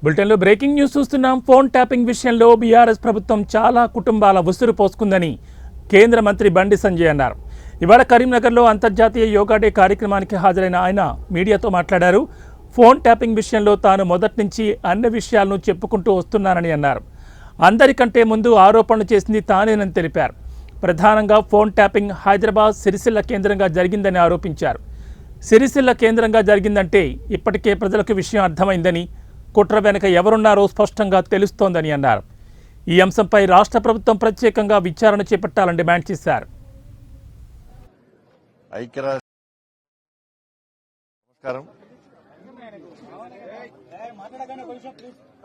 బులెటిన్లో breaking news చూస్తున్నాం. Phone tapping విషయంలో బీఆర్ఎస్ ప్రభుత్వం చాలా కుటుంబాల ఉసురు పోసుకుందని కేంద్ర మంత్రి బండి సంజయ్ అన్నారు. ఇవాళ కరీంనగర్లో అంతర్జాతీయ యోగా డే కార్యక్రమానికి హాజరైన ఆయన మీడియాతో మాట్లాడారు. ఫోన్ ట్యాపింగ్ విషయంలో తాను మొదటి నుంచి అన్ని విషయాలను చెప్పుకుంటూ వస్తున్నానని అన్నారు. అందరికంటే ముందు ఆరోపణలు చేసింది తానేనని తెలిపారు. ప్రధానంగా ఫోన్ ట్యాపింగ్ హైదరాబాద్, సిరిసిల్ల కేంద్రంగా జరిగిందని ఆరోపించారు. సిరిసిల్ల కేంద్రంగా జరిగిందంటే ఇప్పటికే ప్రజలకు విషయం అర్థమైందని, కుట్ర వెనుక ఎవరున్నారో స్పష్టంగా తెలుస్తోందని అన్నారు. ఈ అంశంపై రాష్ట్ర ప్రభుత్వం ప్రత్యేకంగా విచారణ చేపట్టాలని డిమాండ్ చేశారు.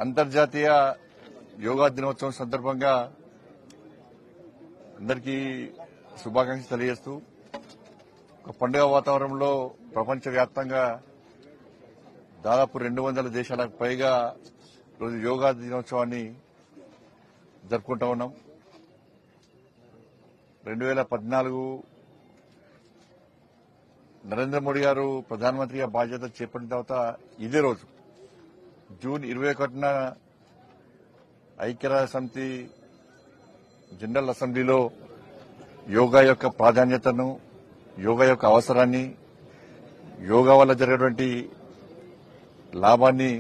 అంతర్జాతీయ యోగా దినోత్సవం సందర్భంగా అందరికీ శుభాకాంక్షలు తెలియజేస్తూ ఒక పండుగ వాతావరణంలో ప్రపంచవ్యాప్తంగా దాదాపు 200 దేశాలకు పైగా రోజు యోగా దినోత్సవాన్ని జరుపుకుంటా ఉన్నాం. 2014 నరేంద్ర మోడీ గారు ప్రధానమంత్రిగా బాధ్యత చేపట్టిన తర్వాత ఇదే రోజు జూన్ 21న ఐక్యరాజ్య సమితి జనరల్ అసెంబ్లీలో యోగా యొక్క ప్రాధాన్యతను, యోగా యొక్క అవసరాన్ని, యోగా వల్ల జరిగేటువంటి లాభాన్ని